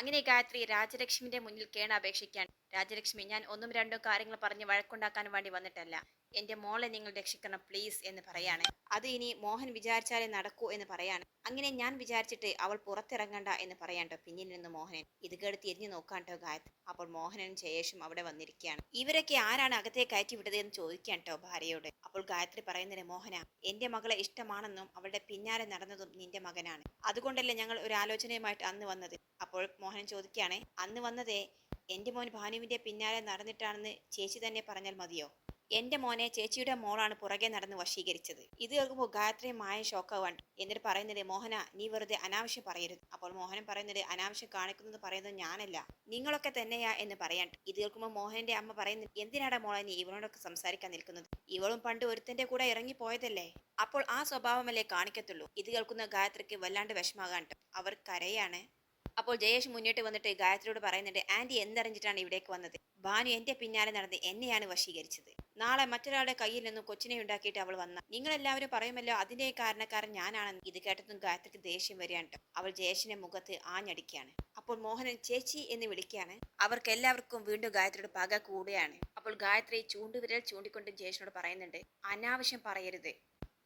അങ്ങനെ ഗായത്രി രാജലക്ഷ്മിന്റെ മുന്നിൽ കേണപേക്ഷിക്കാൻ. രാജലക്ഷ്മി, ഞാൻ ഒന്നും രണ്ടും കാര്യങ്ങൾ പറഞ്ഞ് വഴക്കുണ്ടാക്കാൻ വേണ്ടി വന്നിട്ടല്ല. എന്റെ മോളെ നിങ്ങൾ രക്ഷിക്കണം പ്ലീസ് എന്ന് പറയാണ്. അത് ഇനി മോഹൻ വിചാരിച്ചാലേ നടക്കൂ എന്ന് പറയാണ്. അങ്ങനെ ഞാൻ വിചാരിച്ചിട്ട് അവൾ പുറത്തിറങ്ങണ്ട എന്ന് പറയാണ്ടോ പിന്നിൽ നിന്ന് മോഹനൻ. ഇത് കേട്ട് തിരിഞ്ഞു നോക്കാണ്ടോ ഗായത്രി. അപ്പോൾ മോഹനനും ജയേഷും അവിടെ വന്നിരിക്കുകയാണ്. ഇവരൊക്കെ ആരാണ് അകത്തേക്ക് കയറ്റി വിട്ടത് എന്ന് ചോദിക്കാട്ടോ ഭാര്യയോട്. അപ്പോൾ ഗായത്രി പറയുന്നത്, മോഹന, എന്റെ മകളെ ഇഷ്ടമാണെന്നും അവളുടെ പിന്നാലെ നടന്നതും നിന്റെ മകനാണ്. അതുകൊണ്ടല്ലേ ഞങ്ങൾ ഒരു ആലോചനയുമായിട്ട് അന്ന് വന്നത്. അപ്പോൾ മോഹനൻ ചോദിക്കുകയാണെ, അന്ന് വന്നതേ എന്റെ മോൻ ഭാനുവിന്റെ പിന്നാലെ നടന്നിട്ടാണെന്ന് ചേച്ചി തന്നെ പറഞ്ഞാൽ മതിയോ? എന്റെ മോനെ ചേച്ചിയുടെ മോളാണ് പുറകെ നടന്ന് വശീകരിച്ചത്. ഇത് കേൾക്കുമ്പോൾ ഗായത്രിയും മായ ഷോക്കാവാണ്ട്. എന്നിട്ട് പറയുന്നത്, മോഹന, നീ വെറുതെ അനാവശ്യം പറയരുത്. അപ്പോൾ മോഹനൻ പറയുന്നത്, അനാവശ്യം കാണിക്കുന്നത് പറയുന്നത് ഞാനല്ല, നിങ്ങളൊക്കെ തന്നെയാ എന്ന് പറയാൻ. ഇത് കേൾക്കുമ്പോൾ മോഹനന്റെ അമ്മ പറയുന്നത്, എന്തിനാടാ മോളെ നീ ഇവനോടൊക്കെ സംസാരിക്കാൻ നിൽക്കുന്നത്? ഇവളും പണ്ട് ഒരുത്തന്റെ കൂടെ ഇറങ്ങി പോയതല്ലേ, അപ്പോൾ ആ സ്വഭാവമല്ലേ കാണിക്കത്തുള്ളൂ. ഇത് കേൾക്കുന്ന ഗായത്രിക്ക് വല്ലാണ്ട് വിഷമാകാണ്ട്. അവർ കരയാണ്. അപ്പോൾ ജയേഷ് മുന്നോട്ട് വന്നിട്ട് ഗായത്രിയോട് പറയുന്നുണ്ട്, ആന്റി എന്തറിഞ്ഞിട്ടാണ് ഇവിടേക്ക് വന്നത്? ഭാനു എന്റെ പിന്നാലെ നടന്ന് എന്നെയാണ് വശീകരിച്ചത്. നാളെ മറ്റൊരാളുടെ കയ്യിൽ നിന്നും കൊച്ചിനെ ഉണ്ടാക്കിയിട്ട് അവൾ വന്ന നിങ്ങൾ എല്ലാവരും പറയുമല്ലോ അതിന്റെ കാരണക്കാരൻ ഞാനാണെന്ന്. ഇത് കേട്ടതും ഗായത്രിക്ക് ദേഷ്യം വരികയാണ്. അവൾ ജയേഷിന്റെ മുഖത്ത് ആഞ്ഞടിക്കുകയാണ്. അപ്പോൾ മോഹനൻ ചേച്ചി എന്ന് വിളിക്കുകയാണ്. അവർക്ക് എല്ലാവർക്കും വീണ്ടും ഗായത്രിയുടെ പക കൂടുകയാണ്. അപ്പോൾ ഗായത്രി ചൂണ്ടുവിരൽ ചൂണ്ടിക്കൊണ്ട് ജയേഷിനോട് പറയുന്നുണ്ട്, അനാവശ്യം പറയരുത്.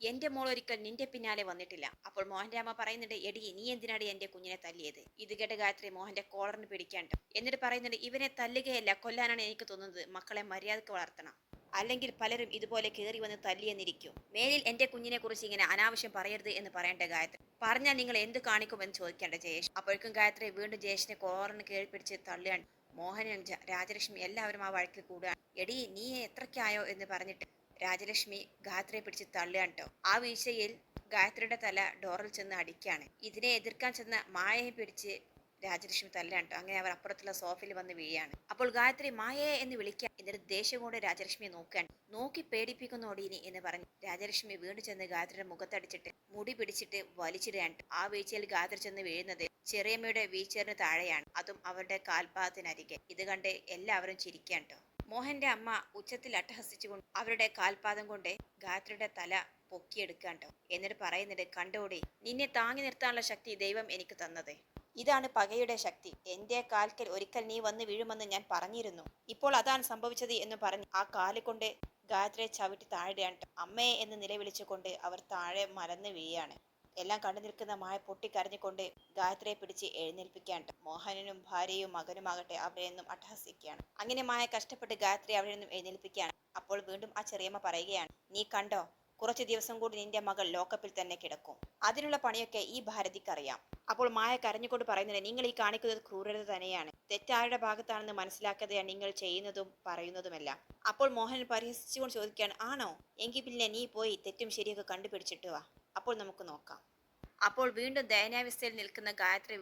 എന്റെ മോൾ ഒരിക്കൽ നിന്റെ പിന്നാലെ വന്നിട്ടില്ല. അപ്പോൾ മോഹന്റെ അമ്മ പറയുന്നുണ്ട്, എടി നീ എന്തിനാടി എന്റെ കുഞ്ഞിനെ തല്ലിയത്? ഇത് കേട്ട ഗായത്രി മോഹന്റെ കോളറിന് പിടിക്കാണ്ട്. എന്നിട്ട് പറയുന്നുണ്ട്, ഇവനെ തല്ലുകയല്ല കൊല്ലാനാണ് എനിക്ക് തോന്നുന്നത്. മക്കളെ മര്യാദക്ക് വളർത്തണം, അല്ലെങ്കിൽ പലരും ഇതുപോലെ കയറി വന്ന് തല്ലിയെന്നിരിക്കും. മേലിൽ എന്റെ കുഞ്ഞിനെ കുറിച്ച് ഇങ്ങനെ അനാവശ്യം പറയരുത് എന്ന് പറയേണ്ട ഗായത്രി. പറഞ്ഞാൽ നിങ്ങൾ എന്ത് കാണിക്കുമെന്ന് ചോദിക്കേണ്ട ജയേഷ്. അപ്പോഴേക്കും ഗായത്രി വീണ്ടും ജയേഷിനെ കോളറിന് കീഴ് പിടിച്ച് തള്ളുകയാണ്. മോഹനും രാജലക്ഷ്മി എല്ലാവരും ആ വഴക്കിൽ കൂടുകയാണ്. എടി നീ എത്രയ്ക്കായോ എന്ന് പറഞ്ഞിട്ട് രാജലക്ഷ്മി ഗായത്രിയെ പിടിച്ച് തള്ളുകയാണ് കേട്ടോ. ആ വീഴ്ചയിൽ ഗായത്രിയുടെ തല ഡോറിൽ ചെന്ന് അടിക്കുകയാണ്. ഇതിനെ എതിർക്കാൻ ചെന്ന മായയെ പിടിച്ച് രാജലക്ഷ്മി തല്ലാണ് കേട്ടോ. അങ്ങനെ അവർ അപ്പുറത്തുള്ള സോഫയിൽ വന്ന് വീഴാണ്. അപ്പോൾ ഗായത്രി മായയെ എന്ന് വിളിക്കാൻ. എന്നിട്ട് ദേഷ്യം കൊണ്ട് രാജലക്ഷ്മിയെ നോക്കുകയാണ്. നോക്കി പേടിപ്പിക്കുന്നോടീനി എന്ന് പറഞ്ഞു രാജലക്ഷ്മി വീണ്ടും ചെന്ന് ഗായത്രിയുടെ മുഖത്തടിച്ചിട്ട് മുടി പിടിച്ചിട്ട് വലിച്ചിടുകയാണ്. ആ വീഴ്ചയിൽ ഗായത്രി ചെന്ന് വീഴുന്നത് ചെറിയമ്മയുടെ വീൽചെയറിന് താഴെയാണ്, അതും അവരുടെ കാൽപാദത്തിനരികെ. ഇത് കണ്ട് എല്ലാവരും ചിരിക്കാൻ കേട്ടോ. മോഹന്റെ അമ്മ ഉച്ചത്തിൽ അട്ടഹസിച്ചുകൊണ്ട് അവരുടെ കാൽപാദം കൊണ്ട് ഗായത്രിയുടെ തല പൊക്കിയെടുക്കാൻ കേട്ടോ. എന്നിട്ട് പറയുന്നുണ്ട്, കണ്ടോടി, നിന്നെ താങ്ങി നിർത്താനുള്ള ശക്തി ദൈവം എനിക്ക് തന്നത്. ഇതാണ് പകയുടെ ശക്തി. എന്റെ കാൽക്കൽ ഒരിക്കൽ നീ വന്ന് വീഴുമെന്ന് ഞാൻ പറഞ്ഞിരുന്നു. ഇപ്പോൾ അതാണ് സംഭവിച്ചത് എന്ന് പറഞ്ഞ് ആ കാലുകൊണ്ട് ഗായത്രിയെ ചവിട്ടി താഴെയാണ്. അമ്മയെ എന്ന് നിലവിളിച്ചുകൊണ്ട് അവർ താഴെ മലന്ന് വീഴാണ്. എല്ലാം കണ്ടു നിൽക്കുന്ന മായ പൊട്ടിക്കരഞ്ഞുകൊണ്ട് ഗായത്രിയെ പിടിച്ച് എഴുന്നേൽപ്പിക്കാൻ. മോഹനനും ഭാര്യയും മകനുമാകട്ടെ അവിടെ നിന്നും അട്ടഹസിക്കുകയാണ്. അങ്ങനെ മായ കഷ്ടപ്പെട്ട് ഗായത്രി അവിടെ നിന്നും എഴുന്നേൽപ്പിക്കുകയാണ്. അപ്പോൾ വീണ്ടും ആ ചെറിയമ്മ പറയുകയാണ്, നീ കണ്ടോ, കുറച്ച് ദിവസം കൂടി നിന്റെ മകൾ ലോക്കപ്പിൽ തന്നെ കിടക്കും. അതിനുള്ള പണിയൊക്കെ ഈ ഭാരതിക്കറിയാം. അപ്പോൾ മായ കരഞ്ഞുകൊണ്ട് പറയുന്നത്, നിങ്ങൾ ഈ കാണിക്കുന്നത് ക്രൂരത തന്നെയാണ്. തെറ്റാരുടെ ഭാഗത്താണെന്ന് മനസ്സിലാക്കാതെയാണ് നിങ്ങൾ ചെയ്യുന്നതും പറയുന്നതുമെല്ലാം. അപ്പോൾ മോഹൻ പരിഹസിച്ചുകൊണ്ട് ചോദിക്കുകയാണ്, ആണോ? എങ്കിൽ പിന്നെ നീ പോയി തെറ്റും ശരിയൊക്കെ കണ്ടുപിടിച്ചിട്ട് വാ, അപ്പോൾ നമുക്ക് നോക്കാം. അപ്പോൾ വീണ്ടും ദയനാവസ്ഥയിൽ നിൽക്കുന്ന ഗായത്രി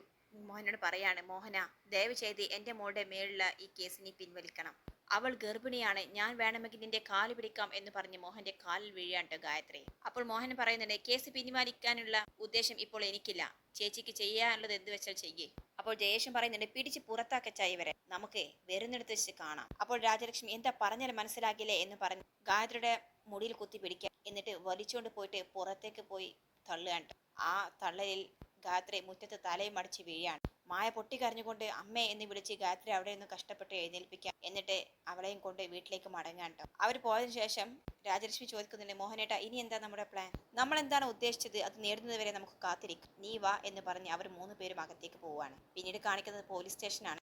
മോഹനോട് പറയാണ്, മോഹന, ദയവ് ചെയ്ത് എന്റെ മോളുടെ മേലുള്ള ഈ കേസ് നീ പിൻവലിക്കണം. അവൾ ഗർഭിണിയാണ്. ഞാൻ വേണമെങ്കിൽ നിന്റെ കാല് പിടിക്കാം എന്ന് പറഞ്ഞ് മോഹന്റെ കാലിൽ വീഴാണ്ട് ഗായത്രി. അപ്പോൾ മോഹൻ പറയുന്നുണ്ട്, കേസ് പിൻവലിക്കാനുള്ള ഉദ്ദേശം ഇപ്പോൾ എനിക്കില്ല. ചേച്ചിക്ക് ചെയ്യാനുള്ളത് എന്ത് വെച്ചാൽ ചെയ്യേ. അപ്പോൾ ജയേഷും പറയുന്നുണ്ട്, പിടിച്ച് പുറത്താക്കച്ചായി വരെ നമുക്ക് വരുന്നിടത്ത് വെച്ച് കാണാം. അപ്പോൾ രാജലക്ഷ്മി, എന്താ പറഞ്ഞാൽ മനസ്സിലാക്കില്ലേ എന്ന് പറഞ്ഞ് ഗായത്രിയുടെ മുടിയിൽ കുത്തി പിടിക്കുക. എന്നിട്ട് വലിച്ചുകൊണ്ട് പോയിട്ട് പുറത്തേക്ക് പോയി തള്ളുകയാണ്. ആ തള്ളലിൽ ഗായത്രി മുറ്റത്ത് തലയും അടിച്ച് വീഴാണ്. മായ പൊട്ടിക്കരഞ്ഞുകൊണ്ട് അമ്മേ എന്ന് വിളിച്ച് ഗായത്രി അവിടെ നിന്ന് കഷ്ടപ്പെട്ട് എഴുന്നേൽപ്പിക്കാം. എന്നിട്ട് അവളെയും കൊണ്ട് വീട്ടിലേക്ക് മടങ്ങാൻ കേട്ടോ. അവർ പോയതിനു ശേഷം രാജലക്ഷ്മി ചോദിക്കുന്നുണ്ട്, മോഹനേട്ട, ഇനി എന്താ നമ്മുടെ പ്ലാൻ? നമ്മൾ എന്താണ് ഉദ്ദേശിച്ചത് അത് നേടുന്നത് വരെ നമുക്ക് കാത്തിരിക്കും. നീ വാ എന്ന് പറഞ്ഞ് അവർ 3 പേരും അകത്തേക്ക് പോവാണ്. പിന്നീട് കാണിക്കുന്നത് പോലീസ് സ്റ്റേഷനാണ്.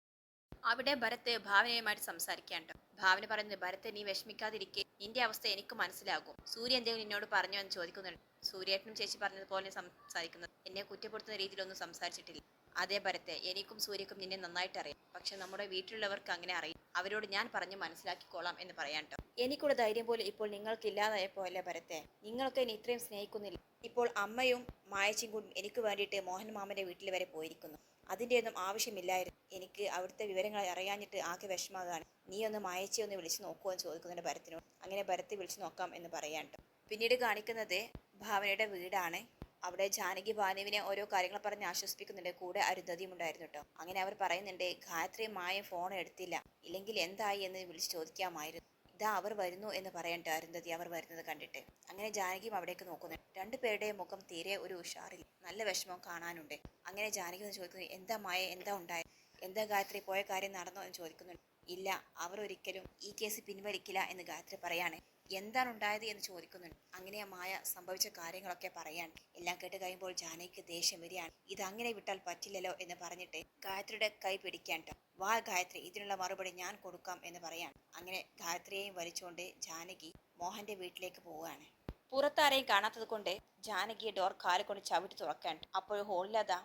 അവിടെ ഭരത് ഭാവനയുമായിട്ട് സംസാരിക്കാണ്ട്. ഭാവന പറയുന്നത്, ഭരത്തെ നീ വിഷമിക്കാതിരിക്കെ, നിന്റെ അവസ്ഥ എനിക്ക് മനസ്സിലാകും. സൂര്യ എന്തെങ്കിലും നിന്നോട് പറഞ്ഞു എന്ന് ചോദിക്കുന്നുണ്ട്. സൂര്യേട്ടനും ചേച്ചി പറഞ്ഞതുപോലെ സംസാരിക്കുന്നത്. എന്നെ കുറ്റപ്പെടുത്തുന്ന രീതിയിലൊന്നും സംസാരിച്ചിട്ടില്ല. അതേ ഭരത്തെ, എനിക്കും സൂര്യക്കും നിന്നെ നന്നായിട്ട് അറിയാം. പക്ഷെ നമ്മുടെ വീട്ടിലുള്ളവർക്ക് അങ്ങനെ അറിയും. അവരോട് ഞാൻ പറഞ്ഞ് മനസ്സിലാക്കിക്കോളാം എന്ന് പറയാട്ടോ. എനിക്കുള്ള ധൈര്യം പോലും ഇപ്പോൾ നിങ്ങൾക്ക് ഇല്ലാതായപ്പോ അല്ലേ ഭരത്തെ? നിങ്ങൾക്ക് എന്നെ ഇത്രയും സ്നേഹിക്കുന്നില്ല. ഇപ്പോൾ അമ്മയും മായച്ചും കൂടി എനിക്ക് വേണ്ടിയിട്ട് മോഹൻ മാമന്റെ വീട്ടിൽ വരെ പോയിരിക്കുന്നു. അതിൻ്റെ ഒന്നും ആവശ്യമില്ലായിരുന്നു. എനിക്ക് അവിടുത്തെ വിവരങ്ങൾ അറിയാഞ്ഞിട്ട് ആകെ വിഷമാകാണ്. നീ ഒന്ന് മായച്ചി ഒന്ന് വിളിച്ചു നോക്കുമോ എന്ന് ചോദിക്കുന്നുണ്ട് ഭരത്തിനോട്. അങ്ങനെ ഭരത്ത് വിളിച്ചു നോക്കാം എന്ന് പറയാട്ടോ. പിന്നീട് കാണിക്കുന്നത് ഭാവനയുടെ വീടാണ്. അവിടെ ജാനകി ഭാനുവിനെ ഓരോ കാര്യങ്ങൾ പറഞ്ഞ് ആശ്വസിപ്പിക്കുന്നുണ്ട്. കൂടെ അരുന്ധതിയും ഉണ്ടായിരുന്നു കേട്ടോ. അങ്ങനെ അവർ പറയുന്നുണ്ട്, ഗായത്രിയും മായയും ഫോൺ എടുത്തില്ല, ഇല്ലെങ്കിൽ എന്തായി എന്ന് വിളിച്ച് ചോദിക്കാമായിരുന്നു. ഇതാ അവർ വരുന്നു എന്ന് പറയട്ടെ അരുന്ധതി അവർ വരുന്നത് കണ്ടിട്ട്. അങ്ങനെ ജാനകിയും അവിടേക്ക് നോക്കുന്നു. 2 പേരുടെയും മുഖം തീരെ ഒരു ഉഷാറിൽ നല്ല വിഷമം കാണാനുണ്ട്. അങ്ങനെ ജാനകി ഒന്ന് ചോദിക്കുന്നു, എന്താ മായ, എന്താ ഉണ്ടായത്? എന്താ ഗായത്രി, പോയ കാര്യം നടന്നോ എന്ന് ചോദിക്കുന്നുണ്ട്. ഇല്ല, അവർ ഒരിക്കലും ഈ കേസ് പിൻവലിക്കില്ല എന്ന് ഗായത്രി പറയാണ്. എന്താണ് ഉണ്ടായത് എന്ന് ചോദിക്കുന്നുണ്ട്. അങ്ങനെ മായ സംഭവിച്ച കാര്യങ്ങളൊക്കെ പറയാൻ. എല്ലാം കേട്ട് കഴിയുമ്പോൾ ജാനകിക്ക് ദേഷ്യം വരികയാണ്. ഇതങ്ങനെ വിട്ടാൽ പറ്റില്ലല്ലോ എന്ന് പറഞ്ഞിട്ട് ഗായത്രിയുടെ കൈ പിടിക്കാൻ വാ ഗായത്രി, ഇതിനുള്ള മറുപടി ഞാൻ കൊടുക്കാം എന്ന് പറയാൻ. അങ്ങനെ ഗായത്രിയെയും വലിച്ചുകൊണ്ട് ജാനകി മോഹന്റെ വീട്ടിലേക്ക് പോവുകയാണ്. പുറത്താരെയും കാണാത്തത് കൊണ്ട് ജാനകി ഡോർ കാലുകൊണ്ട് ചവിട്ടി തുറക്കാൻ. അപ്പോൾ ഹോളിലതാ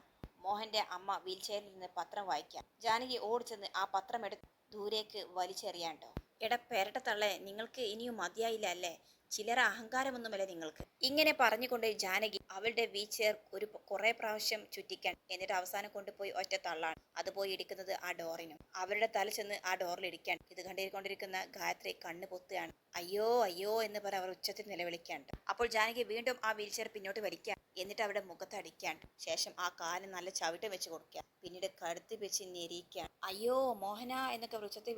മോഹന്റെ അമ്മ വീൽചെയറിൽ നിന്ന് പത്രം വായിക്കാം. ജാനകി ഓടിച്ചെന്ന് ആ പത്രം എടുത്ത് ദൂരേക്ക് വലിച്ചെറിയാണ്ടോ. എടാ പെരട്ട തള്ളേ, നിങ്ങൾക്ക് ഇനിയും മതിയായില്ല അല്ലേ? ചില്ലറ അഹങ്കാരമൊന്നുമല്ല നിങ്ങൾക്ക്. ഇങ്ങനെ പറഞ്ഞുകൊണ്ട് ജാനകി അവളുടെ വീൽചെയർ കുറെ പ്രാവശ്യം ചുറ്റിക്കാൻ. എന്നിട്ട് അവസാനം കൊണ്ടുപോയി ഒറ്റ തള്ളാണ്. അത് പോയി ഇടിക്കുന്നത് ആ ഡോറിനും. അവരുടെ തല ചെന്ന് ആ ഡോറിൽ ഇടിക്കാൻ. ഇത് കണ്ടിരിക്കൊണ്ടിരിക്കുന്ന ഗായത്രി കണ്ണ് പൊത്തുകയാണ്. അയ്യോ അയ്യോ എന്ന് പറഞ്ഞ് അവർ ഉച്ചത്തിൽ നിലവിളിക്കാണ്ട്. അപ്പോൾ ജാനകി വീണ്ടും ആ വീൽചെയർ പിന്നോട്ട് വലിക്കാൻ. എന്നിട്ട് അവരുടെ മുഖത്ത് അടിക്കാൻ. ശേഷം ആ കാല് നല്ല ചവിട്ട് വെച്ച് കൊടുക്കുക. പിന്നീട് കഴുത്ത് വെച്ച് ഞെരിക്കാൻ. അയ്യോ മോഹന എന്നൊക്കെ ഉച്ചത്തിൽ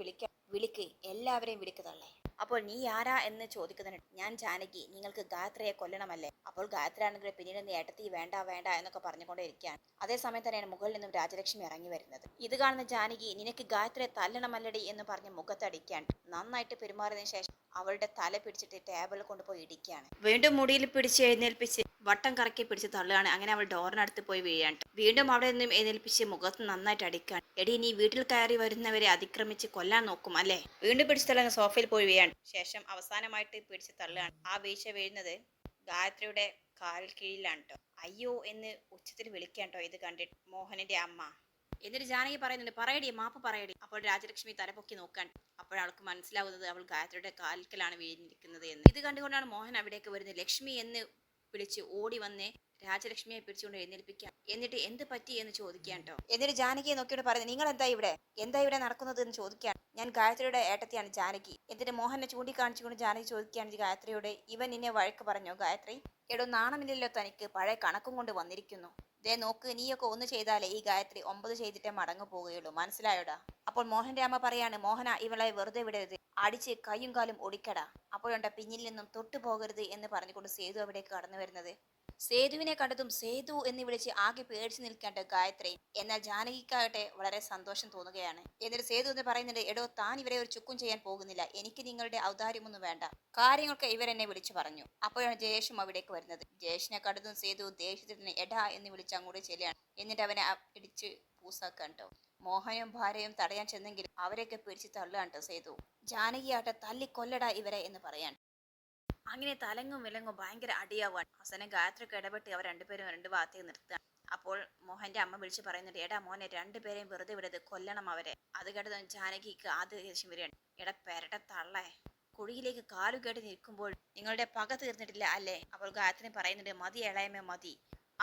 വിളിക്ക്, എല്ലാവരെയും വിളിക്ക് തള്ളേ. അപ്പോൾ നീ ആരാ എന്ന് ചോദിക്കുന്നുണ്ട്. ഞാൻ ജാനകി, നിങ്ങൾക്ക് ഗായത്രിയെ കൊല്ലണമല്ലേ? അപ്പോൾ ഗായത്രി ആണെങ്കിൽ പിന്നീട് നീ ഏട്ടത്തി വേണ്ട വേണ്ട എന്നൊക്കെ പറഞ്ഞുകൊണ്ടേ ഇരിക്കാൻ. അതേസമയം തന്നെയാണ് മുകളിൽ നിന്നും രാജലക്ഷ്മി ഇറങ്ങി വരുന്നത്. ഇത് കാണുന്ന ജാനകി, നിനക്ക് ഗായത്രിയെ തല്ലണമല്ലടി എന്ന് പറഞ്ഞ് മുഖത്തടിക്കാൻ. നന്നായിട്ട് പെരുമാറിയതിനു ശേഷം അവളുടെ തല പിടിച്ചിട്ട് ടേബിളിൽ കൊണ്ടുപോയി ഇടിക്കുകയാണ്. വീണ്ടും മുടിയിൽ പിടിച്ച് എഴുന്നേൽപ്പിച്ച് വട്ടം കറക്കി പിടിച്ച് തള്ളുകയാണ്. അങ്ങനെ അവൾ ഡോറിനടുത്ത് പോയി വീഴാൻ. വീണ്ടും അവിടെ നിന്നും എഴുന്നേൽപ്പിച്ച് മുഖത്ത് നന്നായിട്ട് അടിക്കാൻ. എടി, നീ വീട്ടിൽ കയറി വരുന്നവരെ അതിക്രമിച്ച് കൊല്ലാൻ നോക്കും അല്ലേ? വീണ്ടും പിടിച്ച് തള്ളുന്ന സോഫയിൽ പോയി വീഴാൻ. ശേഷം അവസാനമായിട്ട് പിടിച്ച് തള്ളുകയാണ്. ആ വീഴ്ച വീഴുന്നത് ഗായത്രിയുടെ കാൽ കീഴിലാണ് കേട്ടോ. അയ്യോ എന്ന് ഉച്ചത്തിൽ വിളിക്കാട്ടോ. ഇത് കണ്ടിട്ട് മോഹനന്റെ അമ്മ. എന്നിട്ട് ജാനകി പറയുന്നുണ്ട്, പറയടി, മാപ്പ് പറയടി. അപ്പോൾ രാജലക്ഷ്മി തലപൊക്കി നോക്കാൻ. അപ്പോഴവൾക്ക് മനസ്സിലാവുന്നത് അവൾ ഗായത്രിയുടെ കാൽക്കലാണ് വീണിരിക്കുന്നത് എന്ന്. ഇത് കണ്ടുകൊണ്ടാണ് മോഹൻ അവിടേക്ക് വരുന്നത്. ലക്ഷ്മി എന്ന് വിളിച്ച് ഓടി വന്ന് രാജലക്ഷ്മിയെ പിടിച്ചുകൊണ്ട് എഴുന്നേൽപ്പിക്കാം. എന്നിട്ട് എന്ത് പറ്റി എന്ന് ചോദിക്കാൻ കേട്ടോ. എന്നിട്ട് ജാനകിയെ നോക്കിയിട്ട് പറയുന്നത്, നിങ്ങൾ എന്താ ഇവിടെ നടക്കുന്നത് എന്ന് ചോദിക്കാൻ. ഞാൻ ഗായത്രിയുടെ ഏട്ടത്തിയാണ് ജാനകി. എന്നിട്ട് മോഹനെ ചൂണ്ടിക്കാണിച്ചുകൊണ്ട് ജാനകി ചോദിക്കുകയാണ് ഗായത്രിയോട്, ഇവൻ നിന്നെ വഴക്ക് പറഞ്ഞോ ഗായത്രി? എടോ നാണമില്ലല്ലോ തനിക്ക്, പഴയ കണക്കും കൊണ്ട് വന്നിരിക്കുന്നു. ദേ നോക്ക്, നീയൊക്കെ ഒന്ന് ചെയ്താലേ ഈ ഗായത്രി 9 ചെയ്തിട്ടേ മടങ്ങു പോവുകയുള്ളൂ, മനസ്സിലായോടാ? അപ്പോൾ മോഹന്റെ അമ്മ പറയാണ്, മോഹന ഇവളെ വെറുതെ വിടരുത്, അടിച്ച് കയ്യും കാലും ഒടിക്കടാ. അപ്പോഴുണ്ട പിന്നിൽ നിന്നും തൊട്ടു പോകരുത് എന്ന് പറഞ്ഞുകൊണ്ട് സേതു അവിടേക്ക് കടന്നു വരുന്നത്. സേതുവിനെ കണ്ടതും സേതു എന്ന് വിളിച്ച് ആകെ പേടിച്ചു നിൽക്കേണ്ട ഗായത്രി. എന്നാൽ ജാനകിക്കാകട്ടെ വളരെ സന്തോഷം തോന്നുകയാണ്. എന്നിട്ട് സേതു എന്ന് പറയുന്നുണ്ട്, എടോ താൻ ഇവരെ ഒരു ചുക്കും ചെയ്യാൻ പോകുന്നില്ല, എനിക്ക് നിങ്ങളുടെ ഔദാര്യമൊന്നും വേണ്ട, കാര്യങ്ങളൊക്കെ ഇവരെന്നെ വിളിച്ചു പറഞ്ഞു. അപ്പോഴാണ് ജയേഷും അവിടേക്ക് വരുന്നത്. ജയേഷിനെ കണ്ടതും സേതു ദേഷ്യത്തിന് എടാ എന്ന് വിളിച്ച് അങ്ങോട്ട് ചെല്ലുകയാണ്. എന്നിട്ട് അവനെ ഇടിച്ച് പൂസാക്കാൻ കേട്ടോ. മോഹനും ഭാര്യയും തടയാൻ ചെന്നെങ്കിലും അവരെയൊക്കെ പിടിച്ച് തള്ളുകയാണ് കേട്ടോ സേതു. ജാനകിയാട്ടെ തല്ലിക്കൊല്ലടാ ഇവരെ എന്ന് പറയാൻ. അങ്ങനെ തലങ്ങും വിലങ്ങും ഭയങ്കര അടിയാവാൻ. അവസാനം ഗായത്രിക്ക് ഇടപെട്ട് അവർ രണ്ടുപേരും രണ്ട് ഭാഗത്തേക്ക് നിർത്തുക. അപ്പോൾ മോഹന്റെ അമ്മ വിളിച്ച് പറയുന്നുണ്ട്, എടാ മോനെ, രണ്ടുപേരെയും വെറുതെ വിടരുത്, കൊല്ലണം അവരെ. അത് കേട്ടത് ജാനകിക്ക് ആദ്യ ദേഷ്യം വരികയാണ്. എടാ പെരട്ട തള്ളേ, കുഴിയിലേക്ക് കാലു കേട്ട് നിൽക്കുമ്പോൾ നിങ്ങളുടെ പക തീർന്നിട്ടില്ല അല്ലേ? അപ്പോൾ ഗായത്രി പറയുന്നുണ്ട്, മതി ഇളയമേ മതി,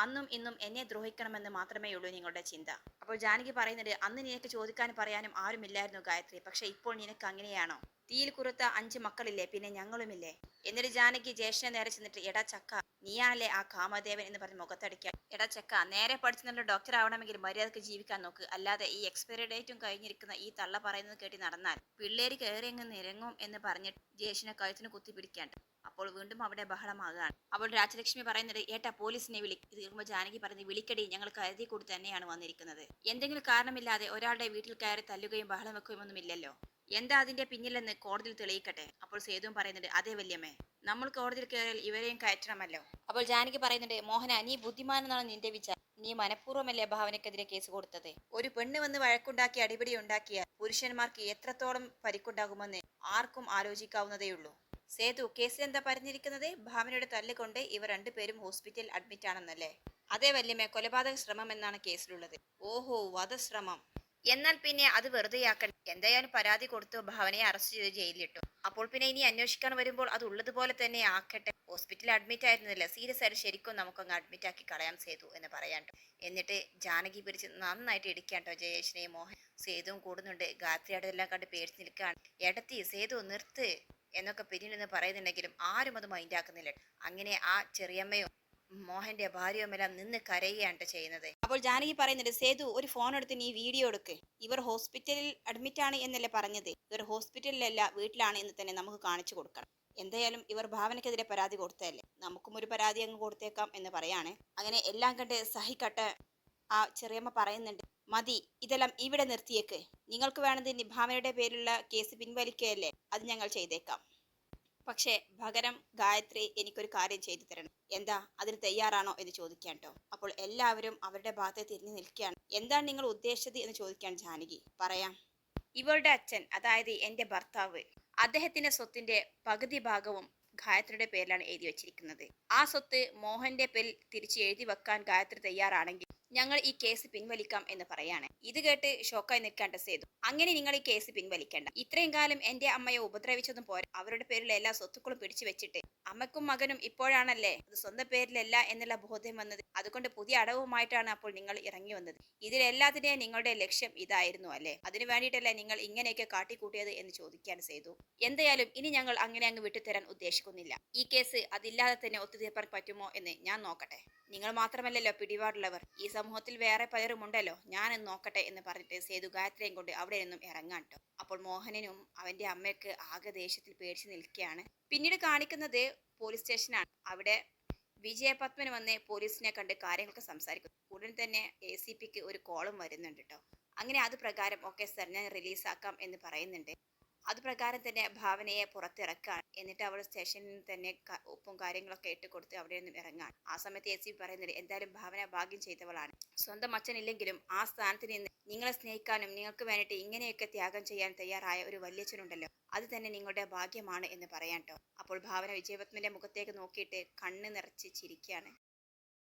അന്നും ഇന്നും എന്നെ ദ്രോഹിക്കണമെന്ന് മാത്രമേ ഉള്ളൂ നിങ്ങളുടെ ചിന്ത. അപ്പോൾ ജാനകി പറയുന്നുണ്ട്, അന്ന് നിനക്ക് ചോദിക്കാനും പറയാനും ആരുമില്ലായിരുന്നു ഗായത്രി, പക്ഷെ ഇപ്പോൾ നിനക്ക് അങ്ങനെയാണോ? തീയിൽ കുറുത്ത 5 മക്കളില്ലേ, പിന്നെ ഞങ്ങളുമില്ലേ? എന്നിട്ട് ജാനകി ജ്യേഷ്ഠനെ നേരെ ചെന്നിട്ട്, എടാ ചക്ക, നീയാണല്ലേ ആ കാമദേവൻ എന്ന് പറഞ്ഞ് മുഖത്തടിക്കാം. എടാ ചക്ക, നേരെ പഠിച്ചു നല്ല ഡോക്ടർ ആവണമെങ്കിൽ മര്യാദക്ക് ജീവിക്കാൻ നോക്ക്, അല്ലാതെ ഈ എക്സ്പയറി ഡേറ്റും കഴിഞ്ഞിരിക്കുന്ന ഈ തള്ള പറയുന്നത് കേട്ടി നടന്നാൽ പിള്ളേര് കയറിയങ്ങ് നിരങ്ങും എന്ന് പറഞ്ഞിട്ട് ജ്യേഷ്ഠനെ കഴുത്തിന് കുത്തിപ്പിടിക്കാണ്ട്. അപ്പോൾ വീണ്ടും അവിടെ ബഹളമാകാണ്. അപ്പോൾ രാജലക്ഷ്മി പറയുന്നത്, ഏട്ടാ പോലീസിനെ ഇത് കേൾക്കുമ്പോൾ ജാനകി പറയുന്നത്, വിളിക്കടി, ഞങ്ങൾ കരുതി കൂടി തന്നെയാണ് വന്നിരിക്കുന്നത്. എന്തെങ്കിലും കാരണമില്ലാതെ ഒരാളുടെ വീട്ടിൽ കയറി തല്ലുകയും ബഹളം വെക്കുകയും ഒന്നുമില്ലല്ലോ, എന്താ അതിന്റെ പിന്നിലെന്ന് കോടതിയിൽ തെളിയിക്കട്ടെ. അപ്പോൾ സേതുവും പറയുന്നുണ്ട്, അതേ വല്യമ്മേ, നമ്മൾ കോടതിയിൽ കയറിയാൽ ഇവരെയും കയറ്റണമല്ലോ. അപ്പോൾ ജാനകി പറയുന്നുണ്ട്, മോഹന, നീ ബുദ്ധിമാനെന്നാണ് നിന്റെ വിചാരം, നീ മനഃപൂർവ്വമല്ലേ ഭാവനക്കെതിരെ കേസ് കൊടുത്തത്? ഒരു പെണ്ണ് വന്ന് വഴക്കുണ്ടാക്കി അടിപിടി ഉണ്ടാക്കിയാൽ പുരുഷന്മാർക്ക് എത്രത്തോളം പരിക്കുണ്ടാകുമെന്ന് ആർക്കും ആലോചിക്കാവുന്നതേയുള്ളൂ. സേതു, കേസിൽ എന്താ പറഞ്ഞിരിക്കുന്നത്? ഭാവനയുടെ തല്ലുകൊണ്ട് ഇവർ രണ്ടുപേരും ഹോസ്പിറ്റലിൽ അഡ്മിറ്റ് ആണെന്നല്ലേ? അതേ വല്യമ്മേ, കൊലപാതക ശ്രമം എന്നാണ് കേസിലുള്ളത്. ഓഹോ, വധശ്രമം. എന്നാൽ പിന്നെ അത് വെറുതെയാക്കണ്ട. എന്തായാലും പരാതി കൊടുത്തു, ഭാവനയെ അറസ്റ്റ് ചെയ്ത് ജയിലിലിട്ടു. അപ്പോൾ പിന്നെ ഇനി അന്വേഷിക്കാൻ വരുമ്പോൾ അത് ഉള്ളതുപോലെ തന്നെ ആക്കട്ടെ. ഹോസ്പിറ്റലിൽ അഡ്മിറ്റ് ആയിരുന്നില്ല, സീരിയസ് ആയിട്ട് ശരിക്കും നമുക്കങ്ങ് അഡ്മിറ്റ് ആക്കി കളയാം സേതു എന്ന് പറയാണ്ടോ. എന്നിട്ട് ജാനകി പിടിച്ച് നന്നായിട്ട് ഇടിക്കാണ്ടോ ജയേഷിനെയും. മോഹൻ സേതുവും കൂടുന്നുണ്ട്. ഗായത്രിയുടെ എല്ലാം കണ്ട് പേടിച്ച് നിൽക്കുകയാണ്. എടത്തി, സേതു നിർത്ത് എന്നൊക്കെ പിന്നീട് പറയുന്നുണ്ടെങ്കിലും ആരും അത് മൈൻഡാക്കുന്നില്ല. അങ്ങനെ ആ ചെറിയമ്മയും മോഹന്റെ ഭാര്യയുമെല്ലാം നിന്ന് കരയുകയാണ് ചെയ്യുന്നത്. അപ്പോൾ ജാനകി പറയുന്നുണ്ട്, സേതു ഒരു ഫോൺ എടുത്ത് നീ വീഡിയോ എടുക്ക്. ഇവർ ഹോസ്പിറ്റലിൽ അഡ്മിറ്റ് ആണ് എന്നല്ലേ പറഞ്ഞത്? ഇവർ ഹോസ്പിറ്റലിലല്ല, വീട്ടിലാണ് എന്ന് തന്നെ നമുക്ക് കാണിച്ചു കൊടുക്കണം. എന്തായാലും ഇവർ ഭാവനക്കെതിരെ പരാതി കൊടുത്തതല്ലേ, നമുക്കും ഒരു പരാതി അങ്ങ് കൊടുത്തേക്കാം എന്ന് പറയാണ്. അങ്ങനെ എല്ലാം കണ്ട് സഹിക്കട്ടെ ആ ചെറിയമ്മ പറയുന്നുണ്ട്, മതി, ഇതെല്ലാം ഇവിടെ നിർത്തിയേക്ക്. നിങ്ങൾക്ക് വേണ്ടത് ഭാവനയുടെ പേരിലുള്ള കേസ് പിൻവലിക്കുകയല്ലേ? അത് ഞങ്ങൾ ചെയ്തേക്കാം. പക്ഷേ പകരം ഗായത്രി എനിക്കൊരു കാര്യം ചെയ്തു തരണം. എന്താ, അതിന് തയ്യാറാണോ എന്ന് ചോദിക്കാൻ ട്ടോ. അപ്പോൾ എല്ലാവരും അവരുടെ ഭാഗത്ത് തിരിഞ്ഞു നിൽക്കുകയാണ്. എന്താണ് നിങ്ങൾ ഉദ്ദേശിച്ചത് എന്ന് ചോദിക്കാൻ ജാനകി. പറയാം. ഇവളുടെ അച്ഛൻ, അതായത് എന്റെ ഭർത്താവ്, അദ്ദേഹത്തിന്റെ സ്വത്തിന്റെ പകുതി ഭാഗവും ഗായത്രിയുടെ പേരിലാണ് എഴുതി വെച്ചിരിക്കുന്നത്. ആ സ്വത്ത് മോഹന്റെ പേരിൽ തിരിച്ച് എഴുതി വെക്കാൻ ഗായത്രി തയ്യാറാണെങ്കിൽ ഞങ്ങൾ ഈ കേസ് പിൻവലിക്കാം എന്ന് പറയാണ്. ഇത് കേട്ട് ഷോക്കായി നിൽക്കേണ്ട സേതു, അങ്ങനെ നിങ്ങൾ ഈ കേസ് പിൻവലിക്കേണ്ട. ഇത്രയും കാലം എന്റെ അമ്മയെ ഉപദ്രവിച്ചതും പോരാ, അവരുടെ പേരിലുള്ള എല്ലാ സ്വത്തുക്കളും പിടിച്ചു വെച്ചിട്ട് അമ്മക്കും മകനും ഇപ്പോഴാണല്ലേ അത് സ്വന്തം പേരിലല്ല എന്നുള്ള ബോധ്യം വന്നത്. അതുകൊണ്ട് പുതിയ അടവുമായിട്ടാണ് അപ്പോൾ നിങ്ങൾ ഇറങ്ങി വന്നത്. ഇതിലെല്ലാത്തിനെയും നിങ്ങളുടെ ലക്ഷ്യം ഇതായിരുന്നു അല്ലേ? അതിനു വേണ്ടിയിട്ടല്ലേ നിങ്ങൾ ഇങ്ങനെയൊക്കെ കാട്ടിക്കൂട്ടിയത് എന്ന് ചോദിക്കാൻ സേതു. എന്തായാലും ഇനി ഞങ്ങൾ അങ്ങനെ അങ്ങ് വിട്ടുതരാൻ ഉദ്ദേശിക്കുന്നില്ല. ഈ കേസ് അതില്ലാതെ തന്നെ ഒത്തുതീർപ്പാൻ പറ്റുമോ എന്ന് ഞാൻ നോക്കട്ടെ. നിങ്ങൾ മാത്രമല്ലല്ലോ പിടിപാടുള്ളവർ, ഈ സമൂഹത്തിൽ വേറെ പലരും ഉണ്ടല്ലോ, ഞാനൊന്ന് നോക്കട്ടെ എന്ന് പറഞ്ഞിട്ട് സേതു ഗായത്രിയും കൊണ്ട് അവിടെ നിന്നും ഇറങ്ങാൻ ട്ടോ. അപ്പോൾ മോഹനനും അവന്റെ അമ്മയ്ക്ക് ആകെ ദേഷ്യത്തിൽ പേടിച്ച് നിൽക്കുകയാണ്. പിന്നീട് കാണിക്കുന്നത് പോലീസ് സ്റ്റേഷനാണ്. അവിടെ വിജയപത്മന് വന്ന് പോലീസിനെ കണ്ട് കാര്യങ്ങളൊക്കെ സംസാരിക്കുന്നു. ഉടൻ തന്നെ ACPക്ക് ഒരു കോളും വരുന്നുണ്ട് കേട്ടോ. അങ്ങനെ അത് പ്രകാരം ഓക്കെ സർ, ഞാൻ റിലീസാക്കാം എന്ന് പറയുന്നുണ്ട്. അത് പ്രകാരം തന്നെ ഭാവനയെ പുറത്തിറക്കാണ്. എന്നിട്ട് അവൾ സ്റ്റേഷനിൽ തന്നെ ഉപ്പും കാര്യങ്ങളൊക്കെ ഇട്ട് കൊടുത്ത് അവിടെ നിന്നും ഇറങ്ങാൻ. ആ സമയത്ത് ACP പറയുന്നത്, എന്തായാലും ഭാവന ഭാഗ്യം ചെയ്തവളാണ്. സ്വന്തം അച്ഛനില്ലെങ്കിലും ആ സ്ഥാനത്ത് നിന്ന് നിങ്ങളെ സ്നേഹിക്കാനും നിങ്ങൾക്ക് വേണ്ടിയിട്ട് ഇങ്ങനെയൊക്കെ ത്യാഗം ചെയ്യാൻ തയ്യാറായ ഒരു വല്യച്ഛനുണ്ടല്ലോ, അത് തന്നെ നിങ്ങളുടെ ഭാഗ്യമാണ് എന്ന് പറയാൻ ട്ടോ. അപ്പോൾ ഭാവന വിജയപത്മന്റെ മുഖത്തേക്ക് നോക്കിയിട്ട് കണ്ണ് നിറച്ച് ചിരിക്കുകയാണ്.